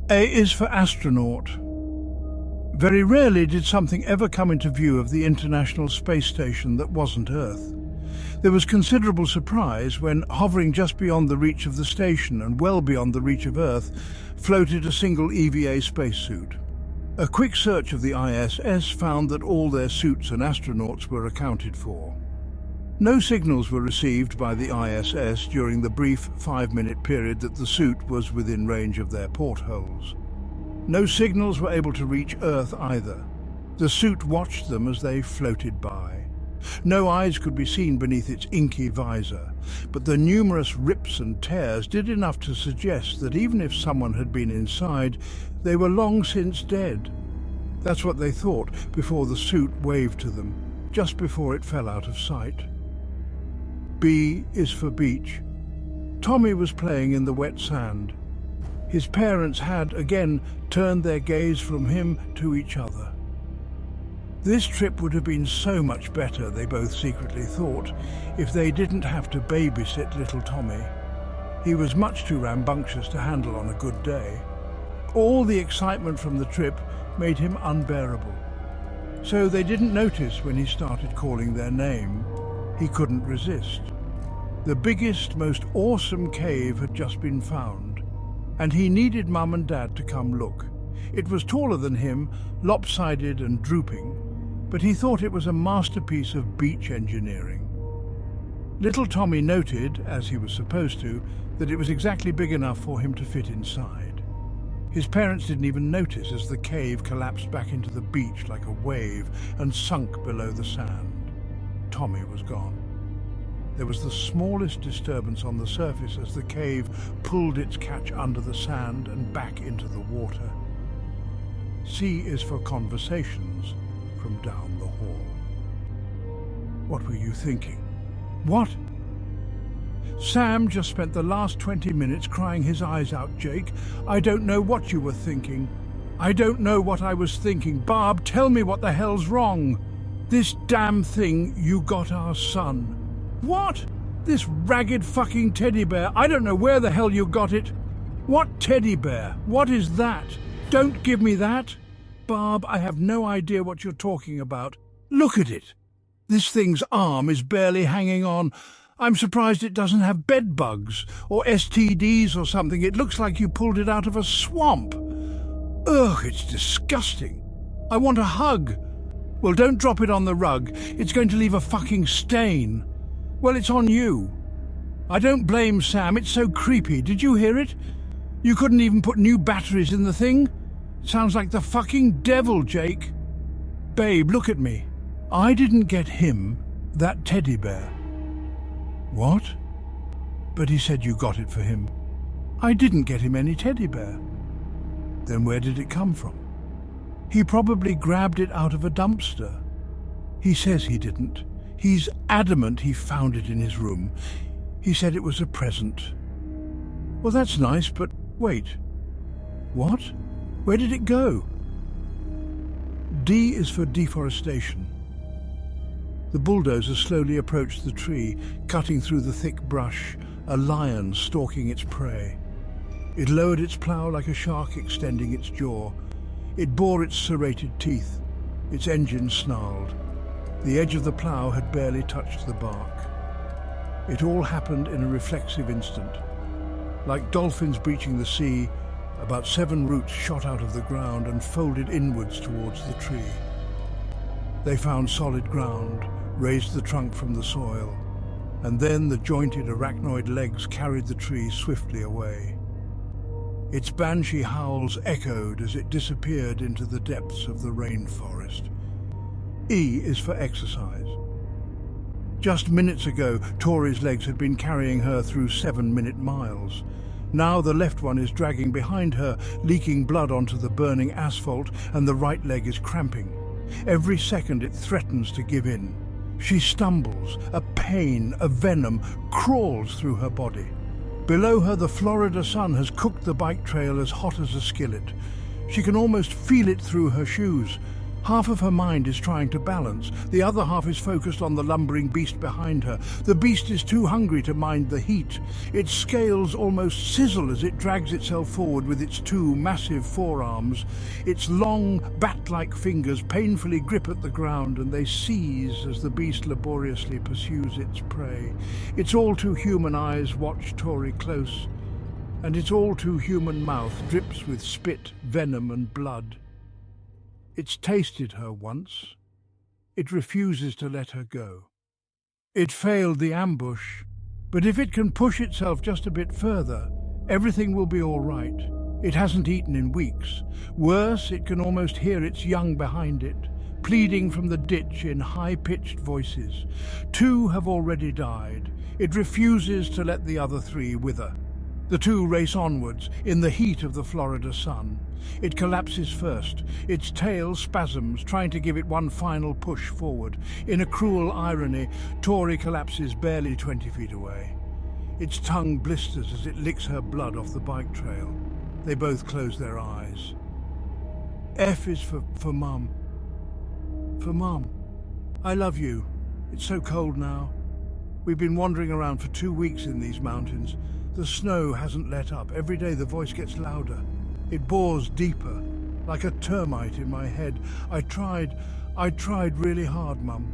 A is for astronaut. Very rarely did something ever come into view of the International Space Station that wasn't Earth. There was considerable surprise when, hovering just beyond the reach of the station and well beyond the reach of Earth, floated a single EVA spacesuit. A quick search of the ISS found that all their suits and astronauts were accounted for. No signals were received by the ISS during the brief 5-minute period that the suit was within range of their portholes. No signals were able to reach Earth either. The suit watched them as they floated by. No eyes could be seen beneath its inky visor, but the numerous rips and tears did enough to suggest that even if someone had been inside, they were long since dead. That's what they thought before the suit waved to them, just before it fell out of sight. B is for beach. Tommy was playing in the wet sand. His parents had, again, turned their gaze from him to each other. This trip would have been so much better, they both secretly thought, if they didn't have to babysit little Tommy. He was much too rambunctious to handle on a good day. All the excitement from the trip made him unbearable. So they didn't notice when he started calling their name. He couldn't resist. The biggest, most awesome cave had just been found, and he needed Mum and Dad to come look. It was taller than him, lopsided and drooping, but he thought it was a masterpiece of beach engineering. Little Tommy noted, as he was supposed to, that it was exactly big enough for him to fit inside. His parents didn't even notice as the cave collapsed back into the beach like a wave and sunk below the sand. Tommy was gone. There was the smallest disturbance on the surface as the cave pulled its catch under the sand and back into the water. C is for conversations from down the hall. What were you thinking? What? Sam just spent the last 20 minutes crying his eyes out, Jake. I don't know what you were thinking. I don't know what I was thinking. Barb, tell me what the hell's wrong. This damn thing, you got our son. What? This ragged fucking teddy bear. I don't know where the hell you got it. What teddy bear? What is that? Don't give me that. Barb, I have no idea what you're talking about. Look at it. This thing's arm is barely hanging on. I'm surprised it doesn't have bed bugs or STDs or something. It looks like you pulled it out of a swamp. Ugh, it's disgusting. I want a hug. Well, don't drop it on the rug. It's going to leave a fucking stain. Well, it's on you. I don't blame Sam. It's so creepy. Did you hear it? You couldn't even put new batteries in the thing? Sounds like the fucking devil, Jake. Babe, look at me. I didn't get him that teddy bear. What? But he said you got it for him. I didn't get him any teddy bear. Then where did it come from? He probably grabbed it out of a dumpster. He says he didn't. He's adamant he found it in his room. He said it was a present. Well, that's nice, but wait. What? Where did it go? D is for deforestation. The bulldozer slowly approached the tree, cutting through the thick brush, a lion stalking its prey. It lowered its plough like a shark extending its jaw. It bore its serrated teeth. Its engine snarled. The edge of the plough had barely touched the bark. It all happened in a reflexive instant. Like dolphins breaching the sea, about 7 roots shot out of the ground and folded inwards towards the tree. They found solid ground, raised the trunk from the soil, and then the jointed arachnoid legs carried the tree swiftly away. Its banshee howls echoed as it disappeared into the depths of the rainforest. E is for exercise. Just minutes ago, Tori's legs had been carrying her through 7-minute miles. Now the left one is dragging behind her, leaking blood onto the burning asphalt, and the right leg is cramping. Every second it threatens to give in. She stumbles. A pain, a venom, crawls through her body. Below her, the Florida sun has cooked the bike trail as hot as a skillet. She can almost feel it through her shoes. Half of her mind is trying to balance, the other half is focused on the lumbering beast behind her. The beast is too hungry to mind the heat. Its scales almost sizzle as it drags itself forward with its two massive forearms. Its long, bat-like fingers painfully grip at the ground, and they seize as the beast laboriously pursues its prey. Its all-too-human eyes watch Tori close, and its all-too-human mouth drips with spit, venom and blood. It's tasted her once. It refuses to let her go. It failed the ambush, but if it can push itself just a bit further, everything will be all right. It hasn't eaten in weeks. Worse, it can almost hear its young behind it, pleading from the ditch in high-pitched voices. 2 have already died. It refuses to let the other 3 wither. The 2 race onwards in the heat of the Florida sun. It collapses first, its tail spasms, trying to give it one final push forward. In a cruel irony, Tori collapses barely 20 feet away. Its tongue blisters as it licks her blood off the bike trail. They both close their eyes. F is for Mum. For Mum. I love you. It's so cold now. We've been wandering around for 2 weeks in these mountains. The snow hasn't let up. Every day the voice gets louder. It bores deeper, like a termite in my head. I tried really hard, Mum.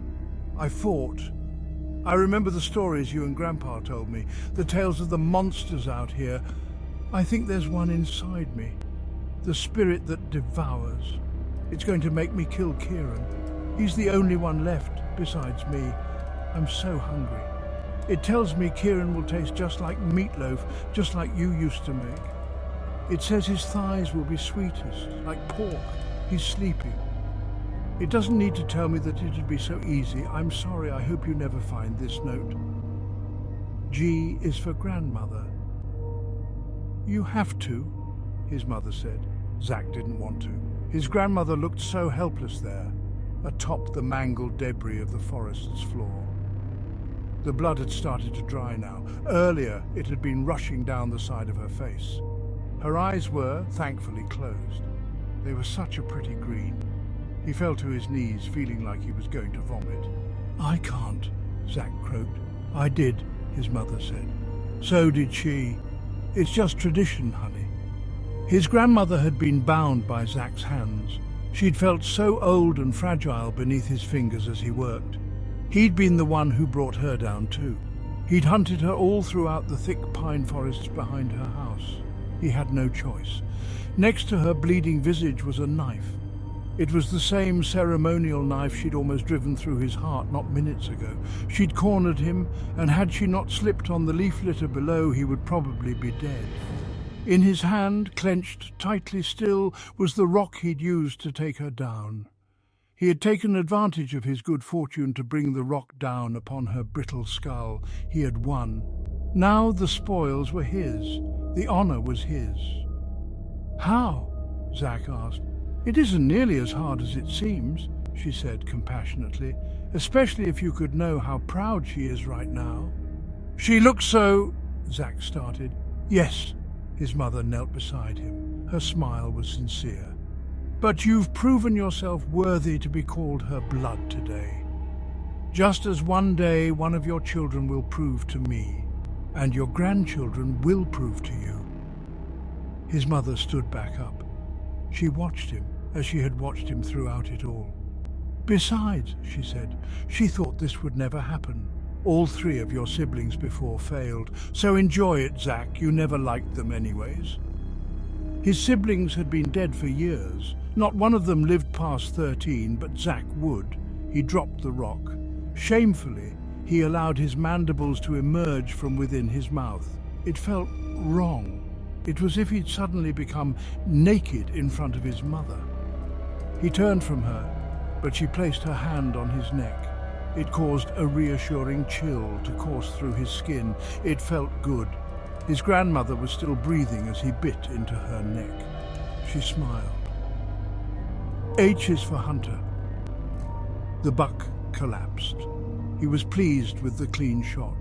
I fought. I remember the stories you and Grandpa told me, the tales of the monsters out here. I think there's one inside me, the spirit that devours. It's going to make me kill Kieran. He's the only one left besides me. I'm so hungry. It tells me Kieran will taste just like meatloaf, just like you used to make. It says his thighs will be sweetest, like pork. He's sleeping. It doesn't need to tell me that it'd be so easy. I'm sorry, I hope you never find this note. G is for grandmother. You have to, his mother said. Zach didn't want to. His grandmother looked so helpless there, atop the mangled debris of the forest's floor. The blood had started to dry now. Earlier, it had been rushing down the side of her face. Her eyes were, thankfully, closed. They were such a pretty green. He fell to his knees, feeling like he was going to vomit. I can't, Zach croaked. I did, his mother said. So did she. It's just tradition, honey. His grandmother had been bound by Zach's hands. She'd felt so old and fragile beneath his fingers as he worked. He'd been the one who brought her down too. He'd hunted her all throughout the thick pine forests behind her house. He had no choice. Next to her bleeding visage was a knife. It was the same ceremonial knife she'd almost driven through his heart not minutes ago. She'd cornered him, and had she not slipped on the leaf litter below, he would probably be dead. In his hand, clenched tightly still, was the rock he'd used to take her down. He had taken advantage of his good fortune to bring the rock down upon her brittle skull. He had won. Now the spoils were his. The honor was his. How? Zach asked. It isn't nearly as hard as it seems, she said compassionately, especially if you could know how proud she is right now. She looks so... Zach started. Yes, his mother knelt beside him. Her smile was sincere. But you've proven yourself worthy to be called her blood today. Just as one day one of your children will prove to me, and your grandchildren will prove to you. His mother stood back up. She watched him as she had watched him throughout it all. Besides, she said, she thought this would never happen. All 3 of your siblings before failed, so enjoy it, Zach. You never liked them anyways. His siblings had been dead for years. Not one of them lived past 13, but Zach would. He dropped the rock. Shamefully, he allowed his mandibles to emerge from within his mouth. It felt wrong. It was as if he'd suddenly become naked in front of his mother. He turned from her, but she placed her hand on his neck. It caused a reassuring chill to course through his skin. It felt good. His grandmother was still breathing as he bit into her neck. She smiled. H is for Hunter. The buck collapsed. He was pleased with the clean shot.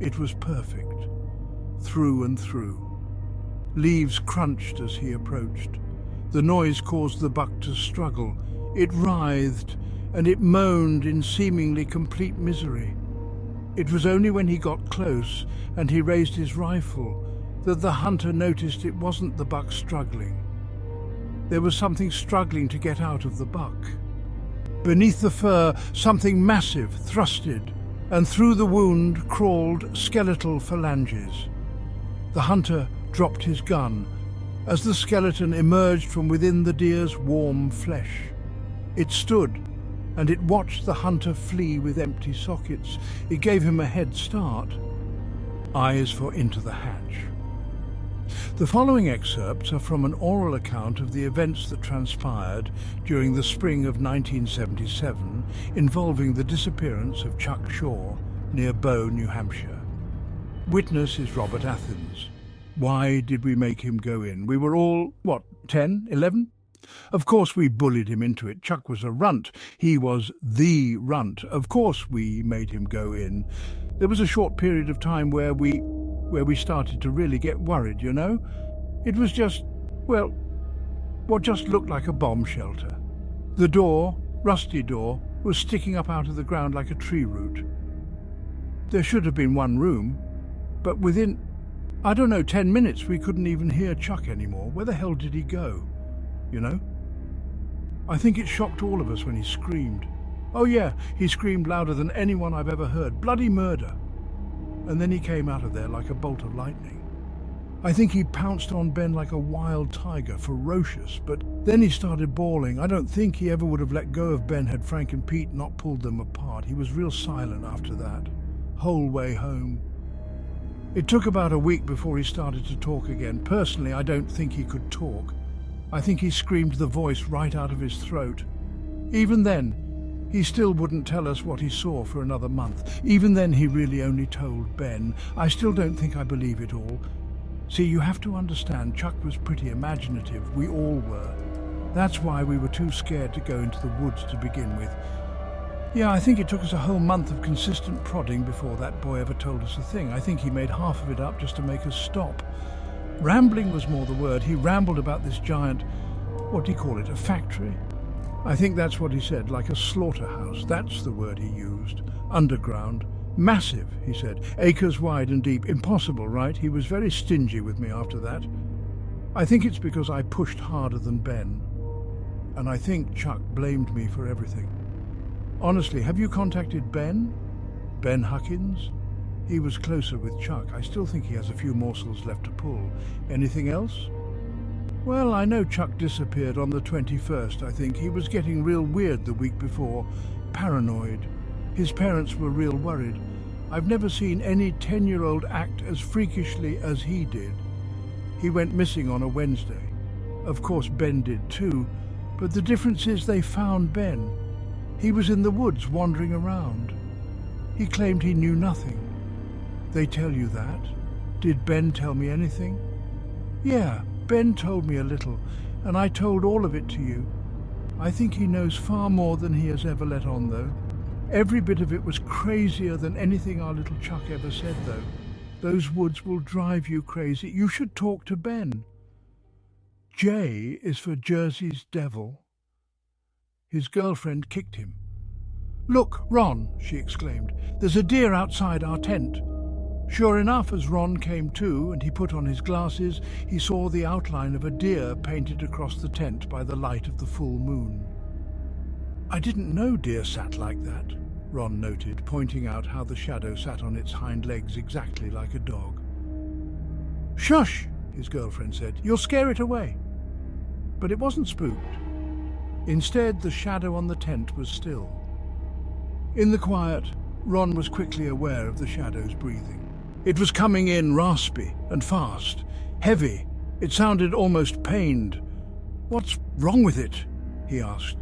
It was perfect, through and through. Leaves crunched as he approached. The noise caused the buck to struggle. It writhed and it moaned in seemingly complete misery. It was only when he got close and he raised his rifle that the hunter noticed it wasn't the buck struggling. There was something struggling to get out of the buck. Beneath the fur, something massive thrusted, and through the wound crawled skeletal phalanges. The hunter dropped his gun as the skeleton emerged from within the deer's warm flesh. It stood, and it watched the hunter flee with empty sockets. It gave him a head start. Eyes for Into the Hatch. The following excerpts are from an oral account of the events that transpired during the spring of 1977 involving the disappearance of Chuck Shaw near Bow, New Hampshire. Witness is Robert Athens. Why did we make him go in? We were all, 10, 11? Of course we bullied him into it. Chuck was a runt. He was the runt. Of course we made him go in. There was a short period of time where we started to really get worried, you know? It was just, what just looked like a bomb shelter. The door, rusty door, was sticking up out of the ground like a tree root. There should have been one room, but within, 10 minutes we couldn't even hear Chuck anymore. Where the hell did he go? You know? I think it shocked all of us when he screamed. Oh yeah, he screamed louder than anyone I've ever heard. Bloody murder. And then he came out of there like a bolt of lightning. I think he pounced on Ben like a wild tiger, ferocious, but then he started bawling. I don't think he ever would have let go of Ben had Frank and Pete not pulled them apart. He was real silent after that, whole way home. It took about a week before he started to talk again. Personally, I don't think he could talk. I think he screamed the voice right out of his throat. Even then, he still wouldn't tell us what he saw for another month. Even then, he really only told Ben. I still don't think I believe it all. See, you have to understand, Chuck was pretty imaginative. We all were. That's why we were too scared to go into the woods to begin with. Yeah, I think it took us a whole month of consistent prodding before that boy ever told us a thing. I think he made half of it up just to make us stop. Rambling was more the word. He rambled about this giant, what do you call it, a factory? I think that's what he said, like a slaughterhouse. That's the word he used. Underground. Massive, he said. Acres wide and deep. Impossible, right? He was very stingy with me after that. I think it's because I pushed harder than Ben. And I think Chuck blamed me for everything. Honestly, have you contacted Ben? Ben Huckins? He was closer with Chuck. I still think he has a few morsels left to pull. Anything else? Well, I know Chuck disappeared on the 21st, I think. He was getting real weird the week before. Paranoid. His parents were real worried. I've never seen any 10-year-old act as freakishly as he did. He went missing on a Wednesday. Of course, Ben did too, but the difference is they found Ben. He was in the woods wandering around. He claimed he knew nothing. They tell you that? Did Ben tell me anything? Yeah, Ben told me a little, and I told all of it to you. I think he knows far more than he has ever let on, though. Every bit of it was crazier than anything our little Chuck ever said, though. Those woods will drive you crazy. You should talk to Ben. J is for Jersey's devil. His girlfriend kicked him. Look, Ron, she exclaimed. There's a deer outside our tent. Sure enough, as Ron came to and he put on his glasses, he saw the outline of a deer painted across the tent by the light of the full moon. I didn't know deer sat like that, Ron noted, pointing out how the shadow sat on its hind legs exactly like a dog. Shush, his girlfriend said. You'll scare it away. But it wasn't spooked. Instead, the shadow on the tent was still. In the quiet, Ron was quickly aware of the shadow's breathing. It was coming in raspy and fast, heavy. It sounded almost pained. What's wrong with it? He asked.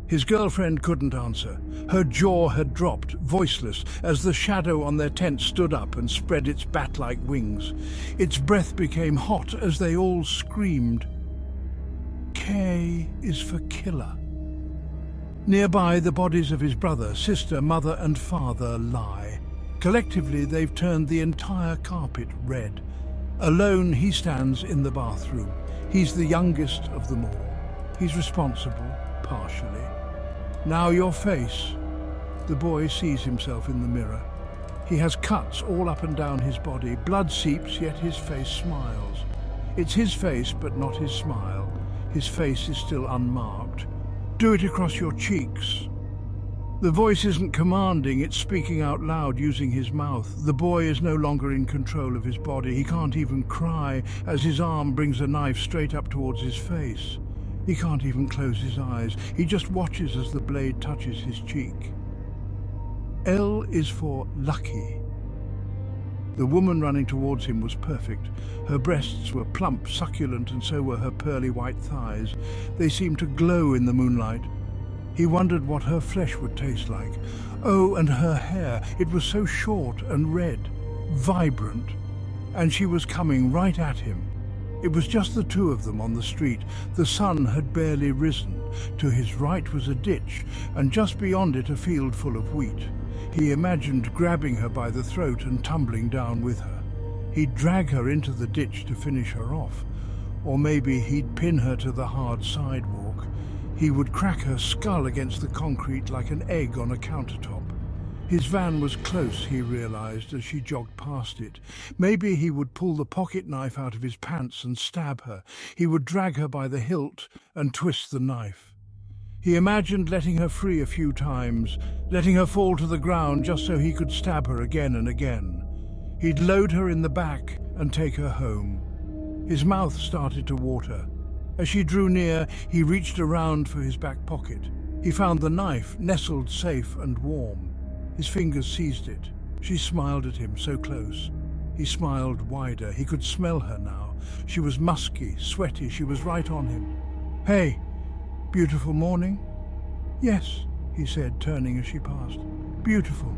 His girlfriend couldn't answer. Her jaw had dropped, voiceless, as the shadow on their tent stood up and spread its bat-like wings. Its breath became hot as they all screamed. K is for killer. Nearby, the bodies of his brother, sister, mother and father lie. Collectively, they've turned the entire carpet red. Alone, he stands in the bathroom. He's the youngest of them all. He's responsible. partially. Now your face. The boy sees himself in the mirror. He has cuts all up and down his body. Blood seeps, yet his face smiles. It's his face, but not his smile. His face is still unmarked. Do it across your cheeks. The voice isn't commanding, it's speaking out loud using his mouth. The boy is no longer in control of his body. He can't even cry as his arm brings a knife straight up towards his face. He can't even close his eyes. He just watches as the blade touches his cheek. L is for lucky. The woman running towards him was perfect. Her breasts were plump, succulent, and so were her pearly white thighs. They seemed to glow in the moonlight. He wondered what her flesh would taste like. Oh, and her hair, it was so short and red, vibrant. And she was coming right at him. It was just the two of them on the street. The sun had barely risen. To his right was a ditch, and just beyond it a field full of wheat. He imagined grabbing her by the throat and tumbling down with her. He'd drag her into the ditch to finish her off. Or maybe he'd pin her to the hard sidewalk. He would crack her skull against the concrete like an egg on a countertop. His van was close, he realized as she jogged past it. Maybe he would pull the pocket knife out of his pants and stab her. He would drag her by the hilt and twist the knife. He imagined letting her free a few times, letting her fall to the ground just so he could stab her again and again. He'd load her in the back and take her home. His mouth started to water. As she drew near, he reached around for his back pocket. He found the knife, nestled safe and warm. His fingers seized it. She smiled at him, so close. He smiled wider. He could smell her now. She was musky, sweaty. She was right on him. "Hey, beautiful morning?" "Yes," he said, turning as she passed. "Beautiful."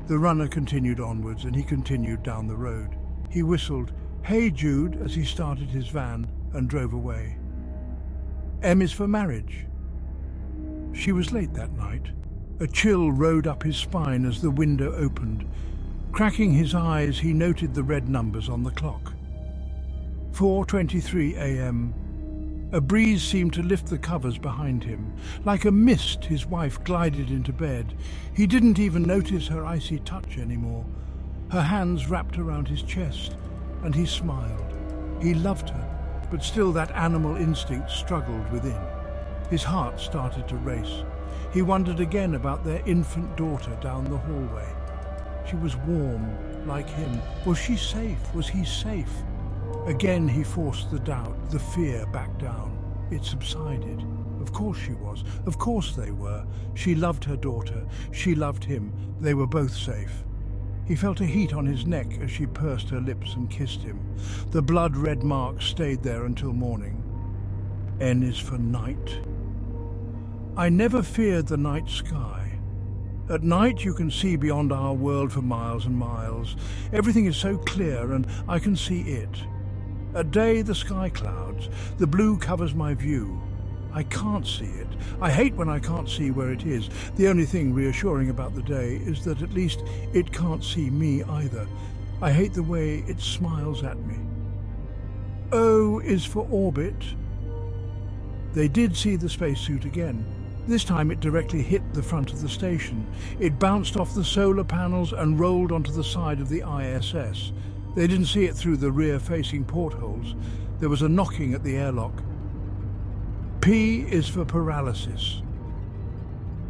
The runner continued onwards, and he continued down the road. He whistled, "Hey, Jude," as he started his van and drove away. M is for marriage. She was late that night. A chill rode up his spine as the window opened. Cracking his eyes, he noted the red numbers on the clock. 4:23 a.m. A breeze seemed to lift the covers behind him. Like a mist, his wife glided into bed. He didn't even notice her icy touch anymore. Her hands wrapped around his chest, and he smiled. He loved her, but still that animal instinct struggled within. His heart started to race. He wondered again about their infant daughter down the hallway. She was warm, like him. Was she safe? Was he safe? Again he forced the doubt, the fear back down. It subsided. Of course she was. Of course they were. She loved her daughter. She loved him. They were both safe. He felt a heat on his neck as she pursed her lips and kissed him. The blood-red mark stayed there until morning. N is for night. I never feared the night sky. At night you can see beyond our world for miles and miles. Everything is so clear and I can see it. At day the sky clouds. The blue covers my view. I can't see it. I hate when I can't see where it is. The only thing reassuring about the day is that at least it can't see me either. I hate the way it smiles at me. O is for orbit. They did see the spacesuit again. This time it directly hit the front of the station. It bounced off the solar panels and rolled onto the side of the ISS. They didn't see it through the rear-facing portholes. There was a knocking at the airlock. P is for paralysis.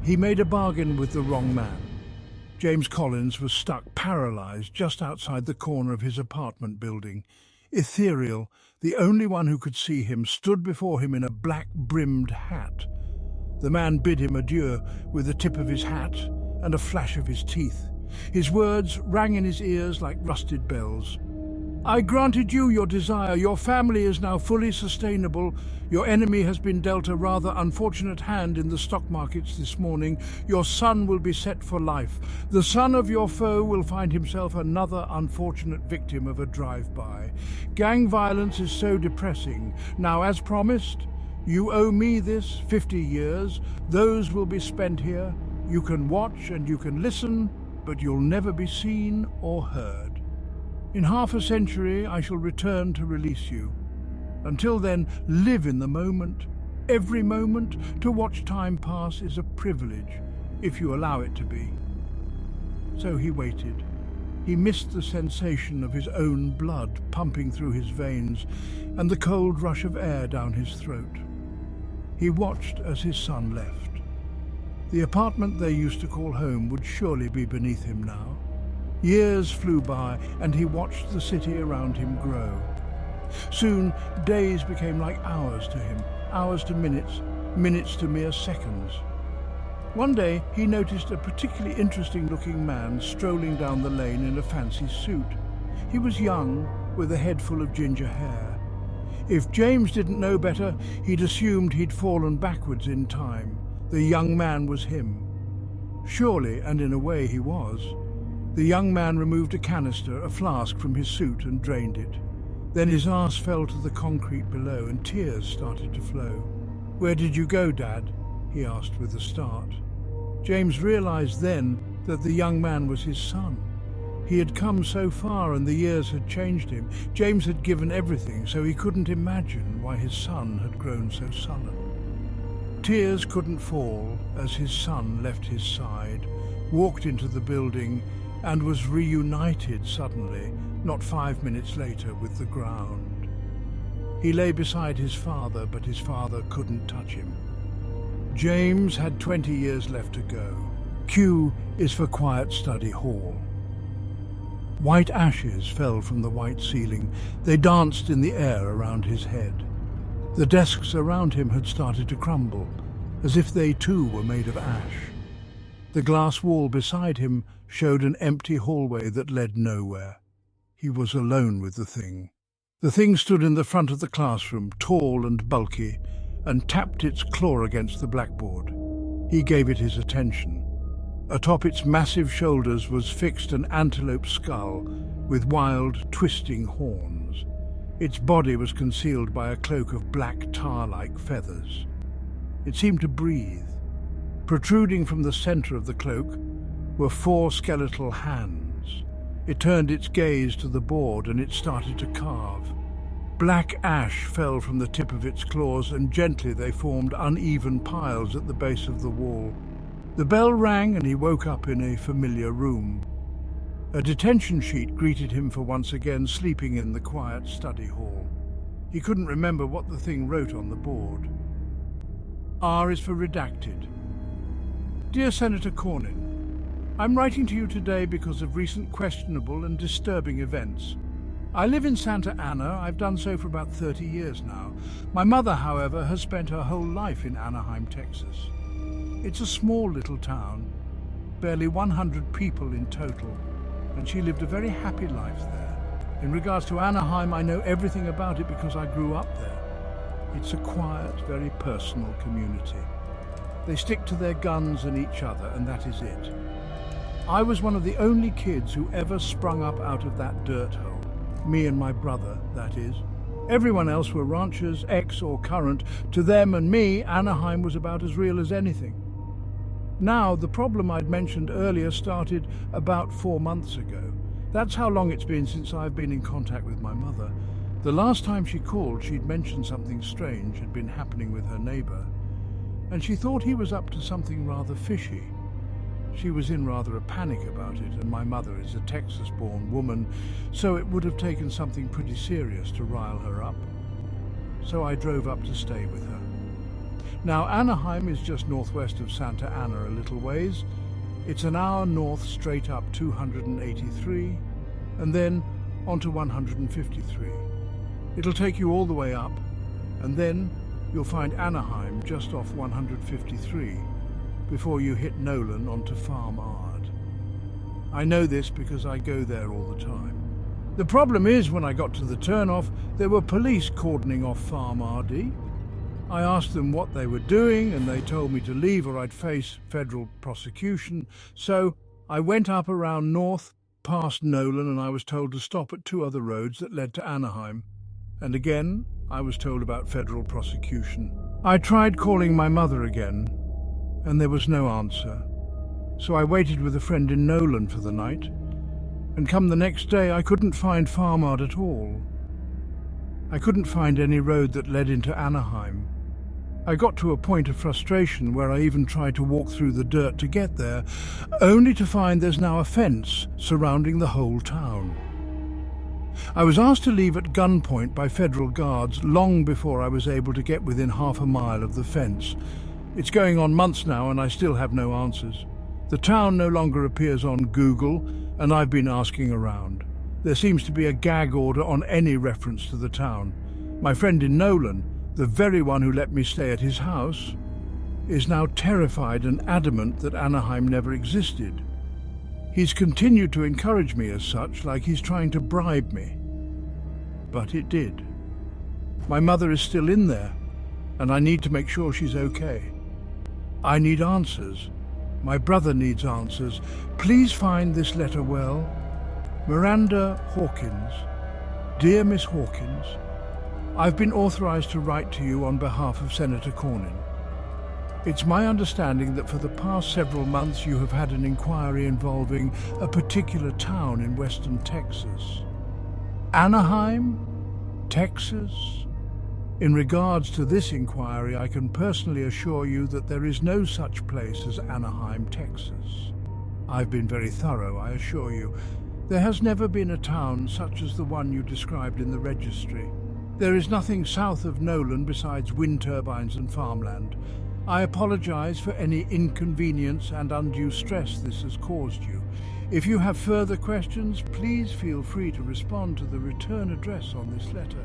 He made a bargain with the wrong man. James Collins was stuck paralyzed just outside the corner of his apartment building. Ethereal, the only one who could see him, stood before him in a black-brimmed hat. The man bid him adieu with the tip of his hat and a flash of his teeth. His words rang in his ears like rusted bells. I granted you your desire. Your family is now fully sustainable. Your enemy has been dealt a rather unfortunate hand in the stock markets this morning. Your son will be set for life. The son of your foe will find himself another unfortunate victim of a drive-by. Gang violence is so depressing. Now, as promised, you owe me this 50 years. Those will be spent here. You can watch and you can listen, but you'll never be seen or heard. In half a century, I shall return to release you. Until then, live in the moment Every moment to watch time pass is a privilege, if you allow it to be. So he waited. He missed the sensation of his own blood pumping through his veins and the cold rush of air down his throat. He watched as his son left. The apartment they used to call home would surely be beneath him now. Years flew by, and he watched the city around him grow. Soon, days became like hours to him, hours to minutes, minutes to mere seconds. One day, he noticed a particularly interesting-looking man strolling down the lane in a fancy suit. He was young, with a head full of ginger hair. If James didn't know better, he'd assumed he'd fallen backwards in time. The young man was him. Surely, and in a way he was. The young man removed a canister, a flask, from his suit and drained it. Then his arse fell to the concrete below and tears started to flow. "Where did you go, Dad?" he asked with a start. James realized then that the young man was his son. He had come so far and the years had changed him. James had given everything, so he couldn't imagine why his son had grown so sullen. Tears couldn't fall as his son left his side, walked into the building, and was reunited suddenly, not 5 minutes later, with the ground. He lay beside his father, but his father couldn't touch him. James had 20 years left to go. Q is for Quiet Study Hall. White ashes fell from the white ceiling. They danced in the air around his head. The desks around him had started to crumble, as if they too were made of ash. The glass wall beside him showed an empty hallway that led nowhere. He was alone with the thing. The thing stood in the front of the classroom, tall and bulky, and tapped its claw against the blackboard. He gave it his attention. Atop its massive shoulders was fixed an antelope skull with wild, twisting horns. Its body was concealed by a cloak of black tar-like feathers. It seemed to breathe. Protruding from the center of the cloak were 4 skeletal hands. It turned its gaze to the board and it started to carve. Black ash fell from the tip of its claws and gently they formed uneven piles at the base of the wall. The bell rang and he woke up in a familiar room. A detention sheet greeted him for once again sleeping in the quiet study hall. He couldn't remember what the thing wrote on the board. R is for redacted. Dear Senator Cornyn, I'm writing to you today because of recent questionable and disturbing events. I live in Santa Ana. I've done so for about 30 years now. My mother, however, has spent her whole life in Anaheim, Texas. It's a small little town, barely 100 people in total, and she lived a very happy life there. In regards to Anaheim, I know everything about it because I grew up there. It's a quiet, very personal community. They stick to their guns and each other, and that is it. I was one of the only kids who ever sprung up out of that dirt hole. Me and my brother, that is. Everyone else were ranchers, ex or current. To them and me, Anaheim was about as real as anything. Now, the problem I'd mentioned earlier started about 4 months ago. That's how long it's been since I've been in contact with my mother. The last time she called, she'd mentioned something strange had been happening with her neighbor, and she thought he was up to something rather fishy. She was in rather a panic about it, and my mother is a Texas-born woman, so it would have taken something pretty serious to rile her up. So I drove up to stay with her. Now, Anaheim is just northwest of Santa Ana a little ways. It's an hour north straight up 283, and then onto 153. It'll take you all the way up, and then you'll find Anaheim just off 153 before you hit Nolan onto Farm Ard. I know this because I go there all the time. The problem is, when I got to the turnoff, there were police cordoning off Farm RD. I asked them what they were doing, and they told me to leave or I'd face federal prosecution. So I went up around north, past Nolan, and I was told to stop at 2 other roads that led to Anaheim. And again, I was told about federal prosecution. I tried calling my mother again, and there was no answer. So I waited with a friend in Nolan for the night, and come the next day I couldn't find Farmard at all. I couldn't find any road that led into Anaheim. I got to a point of frustration where I even tried to walk through the dirt to get there, only to find there's now a fence surrounding the whole town. I was asked to leave at gunpoint by federal guards long before I was able to get within half a mile of the fence. It's going on months now and I still have no answers. The town no longer appears on Google and I've been asking around. There seems to be a gag order on any reference to the town. My friend in Nolan, the very one who let me stay at his house, is now terrified and adamant that Anaheim never existed. He's continued to encourage me as such, like he's trying to bribe me. But it did. My mother is still in there, and I need to make sure she's okay. I need answers. My brother needs answers. Please find this letter well. Miranda Hawkins. Dear Miss Hawkins, I've been authorized to write to you on behalf of Senator Cornyn. It's my understanding that for the past several months you have had an inquiry involving a particular town in western Texas. Anaheim? Texas? In regards to this inquiry, I can personally assure you that there is no such place as Anaheim, Texas. I've been very thorough, I assure you. There has never been a town such as the one you described in the registry. There is nothing south of Nolan besides wind turbines and farmland. I apologize for any inconvenience and undue stress this has caused you. If you have further questions, please feel free to respond to the return address on this letter.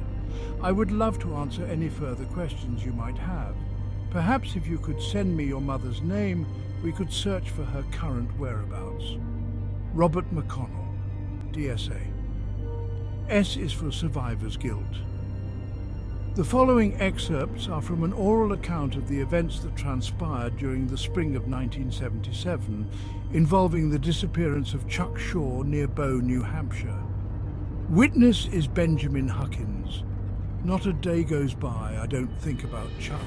I would love to answer any further questions you might have. Perhaps if you could send me your mother's name, we could search for her current whereabouts. Robert McConnell, DSA. S is for Survivor's Guilt. The following excerpts are from an oral account of the events that transpired during the spring of 1977, involving the disappearance of Chuck Shaw near Bow, New Hampshire. Witness is Benjamin Huckins. Not a day goes by I don't think about Chuck.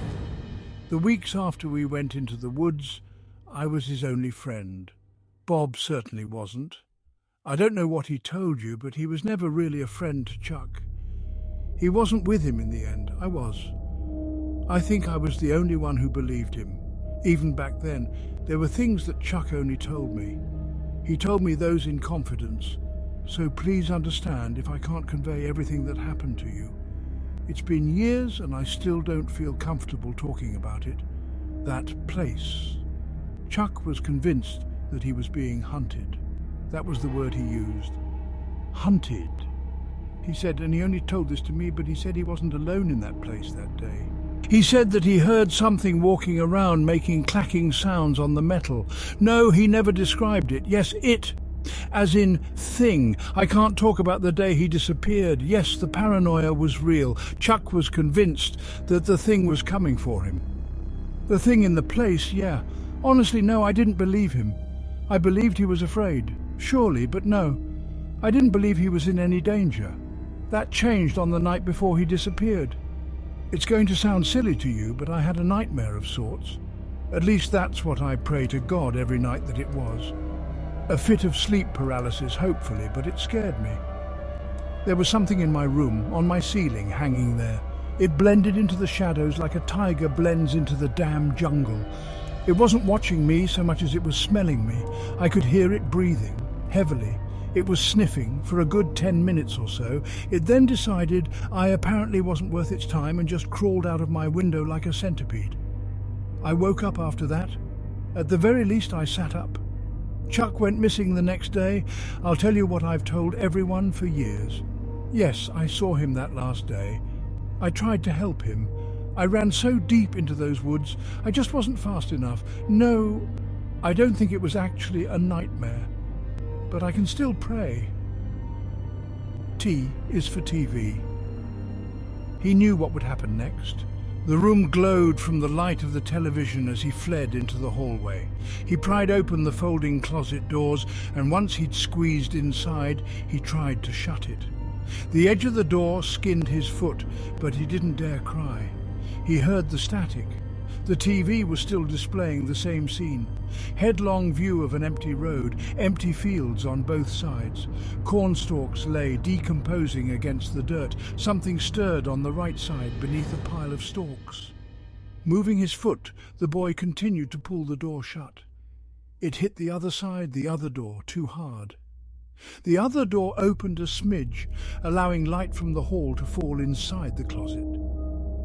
The weeks after we went into the woods, I was his only friend. Bob certainly wasn't. I don't know what he told you, but he was never really a friend to Chuck. He wasn't with him in the end. I was. I think I was the only one who believed him. Even back then, there were things that Chuck only told me. He told me those in confidence. So please understand if I can't convey everything that happened to you. It's been years and I still don't feel comfortable talking about it. That place. Chuck was convinced that he was being hunted. That was the word he used. Hunted. He said, and he only told this to me, but he said he wasn't alone in that place that day. He said that he heard something walking around making clacking sounds on the metal. No, he never described it. Yes, it. As in thing. I can't talk about the day he disappeared. Yes, the paranoia was real. Chuck was convinced that the thing was coming for him. The thing in the place, yeah. Honestly, no, I didn't believe him. I believed he was afraid. Surely, but no. I didn't believe he was in any danger. That changed on the night before he disappeared. It's going to sound silly to you, but I had a nightmare of sorts. At least that's what I pray to God every night that it was. A fit of sleep paralysis, hopefully, but it scared me. There was something in my room, on my ceiling, hanging there. It blended into the shadows like a tiger blends into the damn jungle. It wasn't watching me so much as it was smelling me. I could hear it breathing, heavily. It was sniffing for a good 10 minutes or so. It then decided I apparently wasn't worth its time and just crawled out of my window like a centipede. I woke up after that. At the very least, I sat up. Chuck went missing the next day. I'll tell you what I've told everyone for years. Yes, I saw him that last day. I tried to help him. I ran so deep into those woods, I just wasn't fast enough. No, I don't think it was actually a nightmare. But I can still pray. T is for TV. He knew what would happen next. The room glowed from the light of the television as he fled into the hallway. He pried open the folding closet doors, and once he'd squeezed inside, he tried to shut it. The edge of the door skinned his foot, but he didn't dare cry. He heard the static. The TV was still displaying the same scene. Headlong view of an empty road, empty fields on both sides. Cornstalks lay decomposing against the dirt. Something stirred on the right side beneath a pile of stalks. Moving his foot, the boy continued to pull the door shut. It hit the other side, the other door, too hard. The other door opened a smidge, allowing light from the hall to fall inside the closet.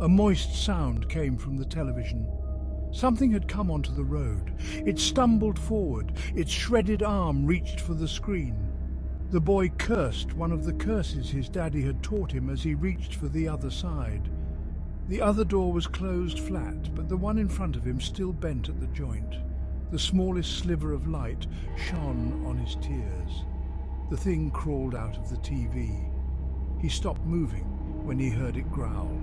A moist sound came from the television. Something had come onto the road. It stumbled forward. Its shredded arm reached for the screen. The boy cursed one of the curses his daddy had taught him as he reached for the other side. The other door was closed flat, but the one in front of him still bent at the joint. The smallest sliver of light shone on his tears. The thing crawled out of the TV. He stopped moving when he heard it growl.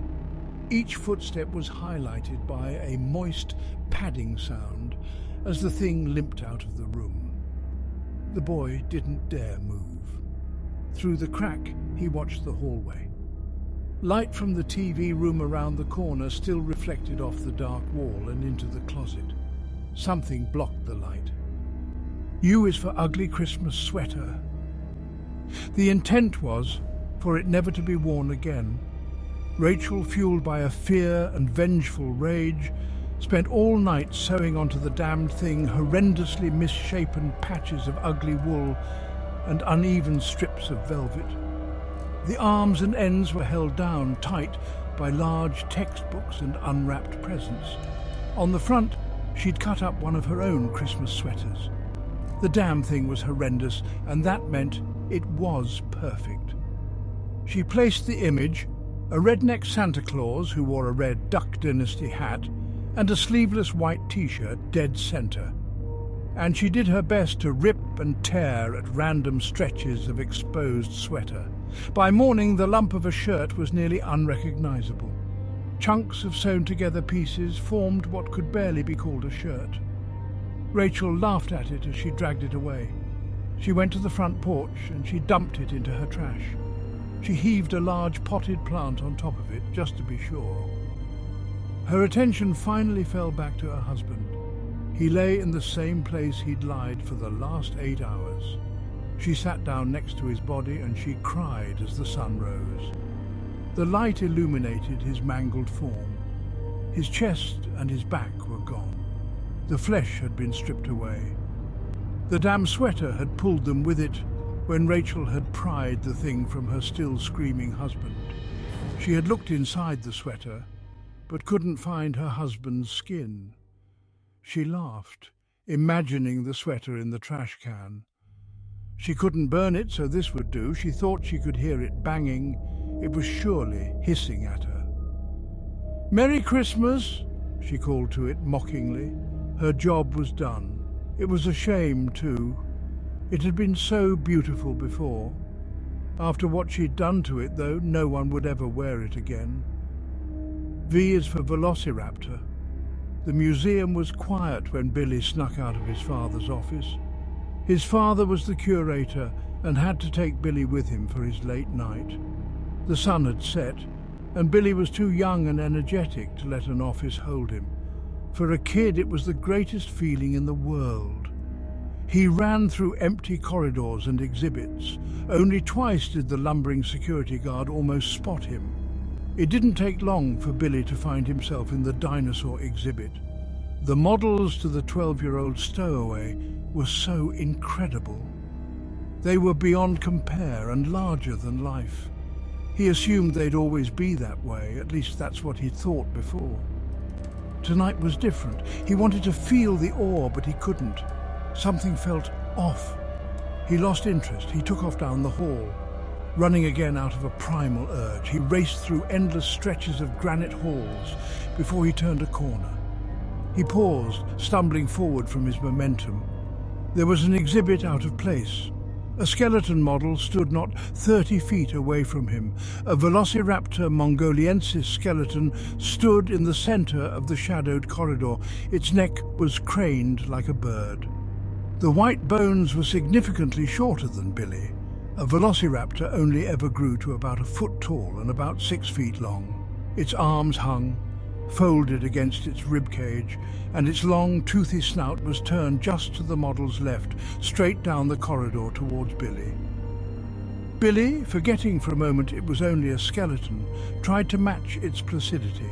Each footstep was highlighted by a moist padding sound as the thing limped out of the room. The boy didn't dare move. Through the crack, he watched the hallway. Light from the TV room around the corner still reflected off the dark wall and into the closet. Something blocked the light. U is for ugly Christmas sweater. The intent was for it never to be worn again. Rachel, fueled by a fear and vengeful rage, spent all night sewing onto the damned thing horrendously misshapen patches of ugly wool and uneven strips of velvet. The arms and ends were held down tight by large textbooks and unwrapped presents. On the front, she'd cut up one of her own Christmas sweaters. The damn thing was horrendous, and that meant it was perfect. She placed the image, a redneck Santa Claus who wore a red Duck Dynasty hat and a sleeveless white t-shirt, dead center. And she did her best to rip and tear at random stretches of exposed sweater. By morning, the lump of a shirt was nearly unrecognizable. Chunks of sewn-together pieces formed what could barely be called a shirt. Rachel laughed at it as she dragged it away. She went to the front porch and she dumped it into her trash. She heaved a large potted plant on top of it, just to be sure. Her attention finally fell back to her husband. He lay in the same place he'd lied for the last 8 hours. She sat down next to his body and she cried as the sun rose. The light illuminated his mangled form. His chest and his back were gone. The flesh had been stripped away. The damn sweater had pulled them with it when Rachel had pried the thing from her still screaming husband. She had looked inside the sweater, but couldn't find her husband's skin. She laughed, imagining the sweater in the trash can. She couldn't burn it, so this would do. She thought she could hear it banging. It was surely hissing at her. "Merry Christmas," she called to it mockingly. Her job was done. It was a shame, too. It had been so beautiful before. After what she'd done to it, though, no one would ever wear it again. V is for Velociraptor. The museum was quiet when Billy snuck out of his father's office. His father was the curator and had to take Billy with him for his late night. The sun had set, and Billy was too young and energetic to let an office hold him. For a kid, it was the greatest feeling in the world. He ran through empty corridors and exhibits. Only twice did the lumbering security guard almost spot him. It didn't take long for Billy to find himself in the dinosaur exhibit. The models to the 12-year-old stowaway were so incredible. They were beyond compare and larger than life. He assumed they'd always be that way, at least that's what he'd thought before. Tonight was different. He wanted to feel the awe, but he couldn't. Something felt off. He lost interest. He took off down the hall. Running again out of a primal urge, he raced through endless stretches of granite halls before he turned a corner. He paused, stumbling forward from his momentum. There was an exhibit out of place. A skeleton model stood not 30 feet away from him. A Velociraptor mongoliensis skeleton stood in the center of the shadowed corridor. Its neck was craned like a bird. The white bones were significantly shorter than Billy. A Velociraptor only ever grew to about a foot tall and about 6 feet long. Its arms hung, folded against its ribcage, and its long, toothy snout was turned just to the model's left, straight down the corridor towards Billy. Billy, forgetting for a moment it was only a skeleton, tried to match its placidity.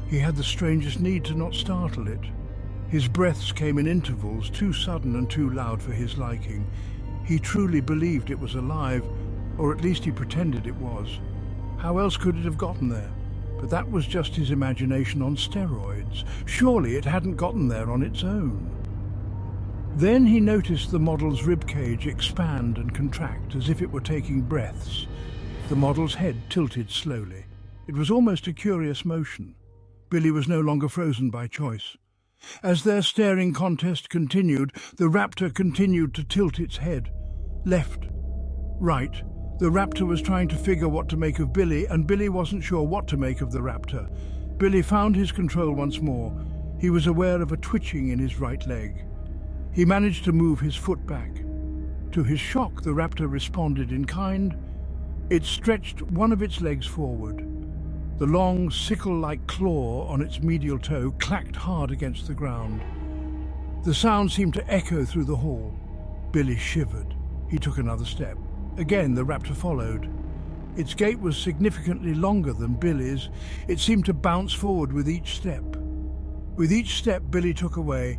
He had the strangest need to not startle it. His breaths came in intervals, too sudden and too loud for his liking. He truly believed it was alive, or at least he pretended it was. How else could it have gotten there? But that was just his imagination on steroids. Surely it hadn't gotten there on its own. Then he noticed the model's ribcage expand and contract as if it were taking breaths. The model's head tilted slowly. It was almost a curious motion. Billy was no longer frozen by choice. As their staring contest continued, the raptor continued to tilt its head. Left, right. The raptor was trying to figure what to make of Billy, and Billy wasn't sure what to make of the raptor. Billy found his control once more. He was aware of a twitching in his right leg. He managed to move his foot back. To his shock, the raptor responded in kind. It stretched one of its legs forward. The long, sickle-like claw on its medial toe clacked hard against the ground. The sound seemed to echo through the hall. Billy shivered. He took another step. Again, the raptor followed. Its gait was significantly longer than Billy's. It seemed to bounce forward with each step. With each step Billy took away,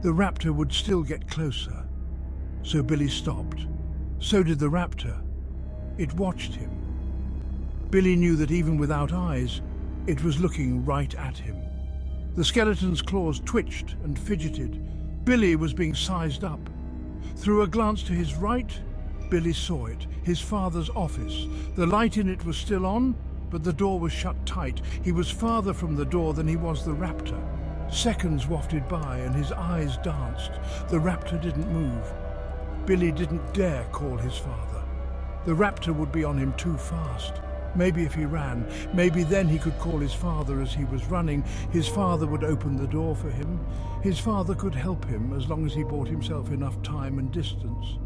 the raptor would still get closer. So Billy stopped. So did the raptor. It watched him. Billy knew that even without eyes, it was looking right at him. The skeleton's claws twitched and fidgeted. Billy was being sized up. Through a glance to his right, Billy saw it, his father's office. The light in it was still on, but the door was shut tight. He was farther from the door than he was the raptor. Seconds wafted by and his eyes danced. The raptor didn't move. Billy didn't dare call his father. The raptor would be on him too fast. Maybe if he ran, maybe then he could call his father as he was running. His father would open the door for him. His father could help him as long as he bought himself enough time and distance.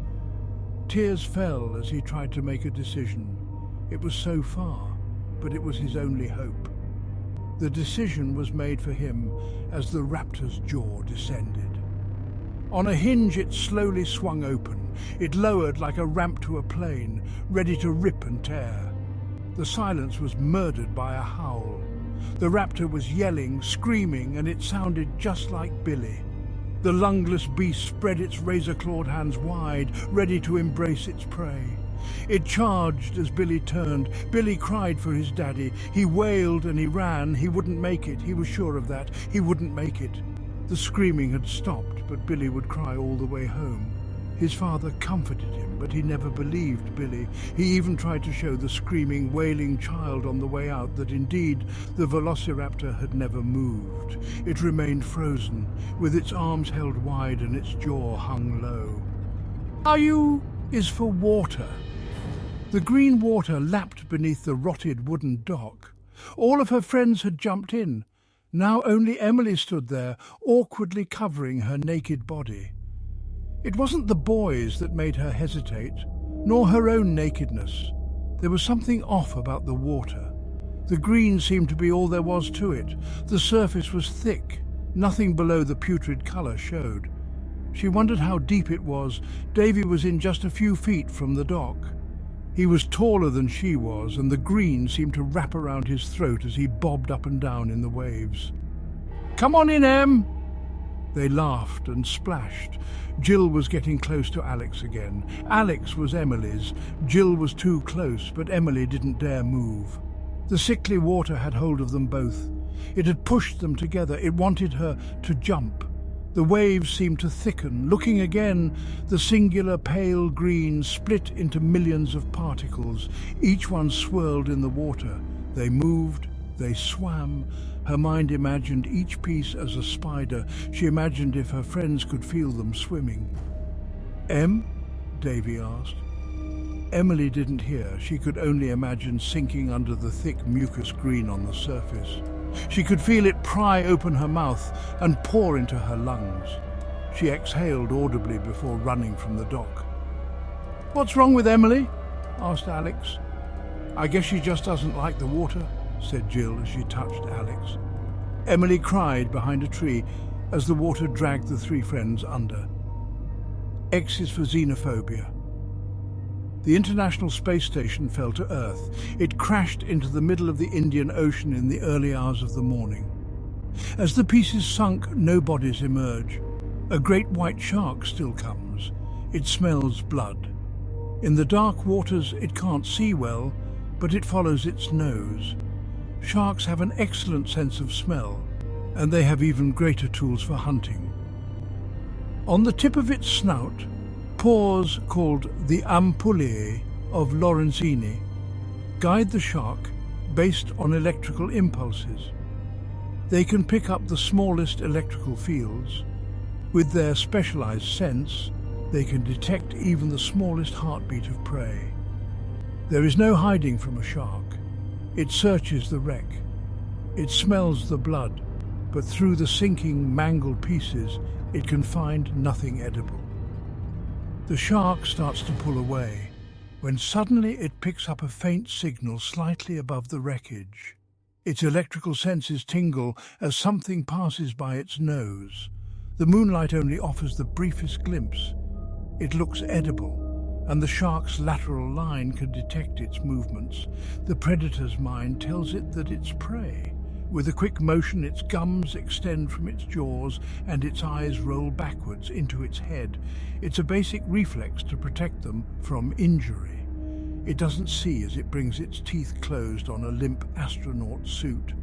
Tears fell as he tried to make a decision. It was so far, but it was his only hope. The decision was made for him as the raptor's jaw descended. On a hinge it slowly swung open. It lowered like a ramp to a plane, ready to rip and tear. The silence was murdered by a howl. The raptor was yelling, screaming, and it sounded just like Billy. The lungless beast spread its razor-clawed hands wide, ready to embrace its prey. It charged as Billy turned. Billy cried for his daddy. He wailed and he ran. He wouldn't make it. He was sure of that. He wouldn't make it. The screaming had stopped, but Billy would cry all the way home. His father comforted him, but he never believed Billy. He even tried to show the screaming, wailing child on the way out that indeed the velociraptor had never moved. It remained frozen, with its arms held wide and its jaw hung low. "Are you?" is for water. The green water lapped beneath the rotted wooden dock. All of her friends had jumped in. Now only Emily stood there, awkwardly covering her naked body. It wasn't the boys that made her hesitate, nor her own nakedness. There was something off about the water. The green seemed to be all there was to it. The surface was thick. Nothing below the putrid colour showed. She wondered how deep it was. Davy was in just a few feet from the dock. He was taller than she was, and the green seemed to wrap around his throat as he bobbed up and down in the waves. "Come on in, Em!" They laughed and splashed. Jill was getting close to Alex again. Alex was Emily's. Jill was too close, but Emily didn't dare move. The sickly water had hold of them both. It had pushed them together. It wanted her to jump. The waves seemed to thicken. Looking again, the singular pale green split into millions of particles. Each one swirled in the water. They moved, they swam. Her mind imagined each piece as a spider. She imagined if her friends could feel them swimming. "Em?" Davy asked. Emily didn't hear. She could only imagine sinking under the thick mucus green on the surface. She could feel it pry open her mouth and pour into her lungs. She exhaled audibly before running from the dock. "What's wrong with Emily?" asked Alex. "I guess she just doesn't like the water," said Jill as she touched Alex. Emily cried behind a tree as the water dragged the three friends under. X is for xenophobia. The International Space Station fell to Earth. It crashed into the middle of the Indian Ocean in the early hours of the morning. As the pieces sunk, no bodies emerge. A great white shark still comes. It smells blood. In the dark waters it can't see well, but it follows its nose. Sharks have an excellent sense of smell, and they have even greater tools for hunting. On the tip of its snout, paws called the ampullae of Lorenzini guide the shark based on electrical impulses. They can pick up the smallest electrical fields. With their specialized sense, they can detect even the smallest heartbeat of prey. There is no hiding from a shark. It searches the wreck. It smells the blood, but through the sinking, mangled pieces, it can find nothing edible. The shark starts to pull away, when suddenly it picks up a faint signal slightly above the wreckage. Its electrical senses tingle as something passes by its nose. The moonlight only offers the briefest glimpse. It looks edible, and the shark's lateral line can detect its movements. The predator's mind tells it that it's prey. With a quick motion, its gums extend from its jaws and its eyes roll backwards into its head. It's a basic reflex to protect them from injury. It doesn't see as it brings its teeth closed on a limp astronaut suit.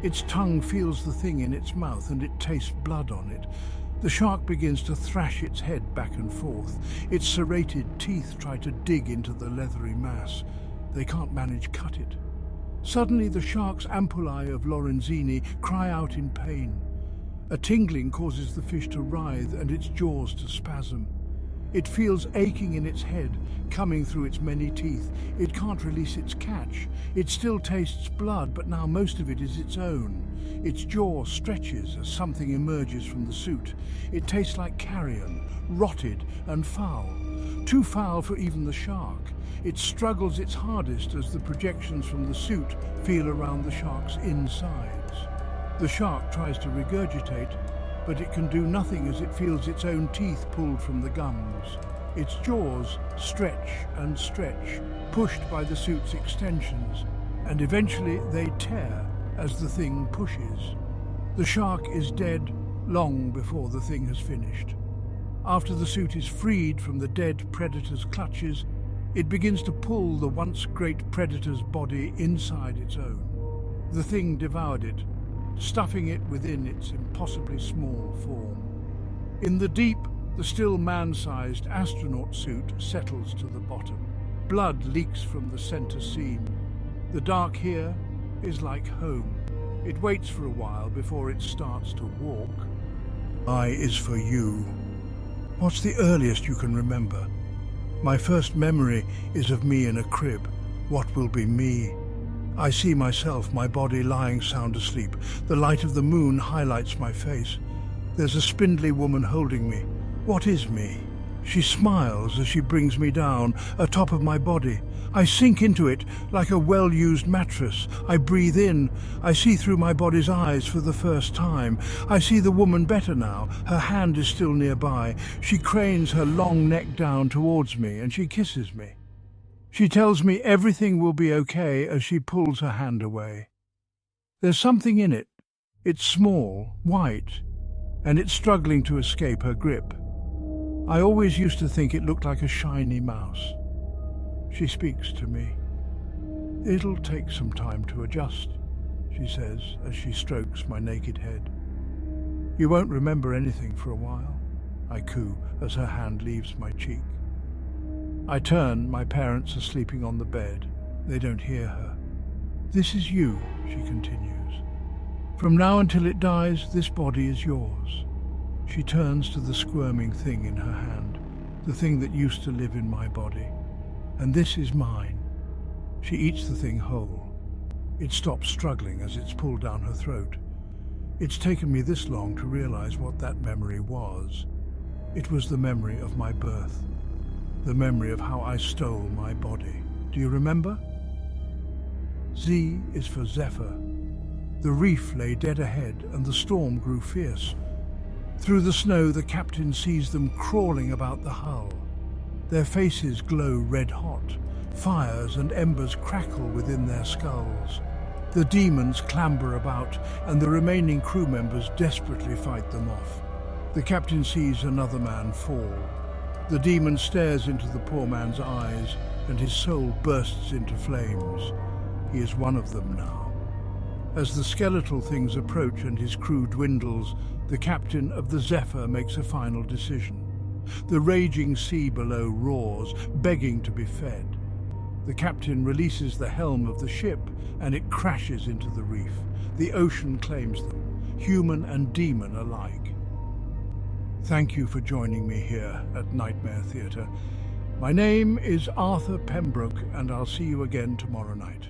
Its tongue feels the thing in its mouth and it tastes blood on it. The shark begins to thrash its head back and forth. Its serrated teeth try to dig into the leathery mass. They can't manage cut it. Suddenly the shark's ampullae of Lorenzini cry out in pain. A tingling causes the fish to writhe and its jaws to spasm. It feels aching in its head, coming through its many teeth. It can't release its catch. It still tastes blood, but now most of it is its own. Its jaw stretches as something emerges from the suit. It tastes like carrion, rotted and foul. Too foul for even the shark. It struggles its hardest as the projections from the suit feel around the shark's insides. The shark tries to regurgitate, but it can do nothing as it feels its own teeth pulled from the gums. Its jaws stretch and stretch, pushed by the suit's extensions, and eventually they tear as the thing pushes. The shark is dead long before the thing has finished. After the suit is freed from the dead predator's clutches, it begins to pull the once great predator's body inside its own. The thing devoured it, stuffing it within its impossibly small form. In the deep, the still man-sized astronaut suit settles to the bottom. Blood leaks from the center seam. The dark here is like home. It waits for a while before it starts to walk. I is for you. What's the earliest you can remember? My first memory is of me in a crib. What will be me? I see myself, my body lying sound asleep. The light of the moon highlights my face. There's a spindly woman holding me. What is me? She smiles as she brings me down, atop of my body. I sink into it like a well-used mattress. I breathe in. I see through my body's eyes for the first time. I see the woman better now. Her hand is still nearby. She cranes her long neck down towards me and she kisses me. She tells me everything will be okay as she pulls her hand away. There's something in it. It's small, white, and it's struggling to escape her grip. I always used to think it looked like a shiny mouse. She speaks to me. It'll take some time to adjust, she says as she strokes my naked head. You won't remember anything for a while, I coo as her hand leaves my cheek. I turn, my parents are sleeping on the bed. They don't hear her. This is you, she continues. From now until it dies, this body is yours. She turns to the squirming thing in her hand, the thing that used to live in my body. And this is mine. She eats the thing whole. It stops struggling as it's pulled down her throat. It's taken me this long to realize what that memory was. It was the memory of my birth. The memory of how I stole my body. Do you remember? Z is for Zephyr. The reef lay dead ahead and the storm grew fierce. Through the snow, the captain sees them crawling about the hull. Their faces glow red hot. Fires and embers crackle within their skulls. The demons clamber about, and the remaining crew members desperately fight them off. The captain sees another man fall. The demon stares into the poor man's eyes, and his soul bursts into flames. He is one of them now. As the skeletal things approach and his crew dwindles, the captain of the Zephyr makes a final decision. The raging sea below roars, begging to be fed. The captain releases the helm of the ship, and it crashes into the reef. The ocean claims them, human and demon alike. Thank you for joining me here at Nightmare Theatre. My name is Arthur Pembroke, and I'll see you again tomorrow night.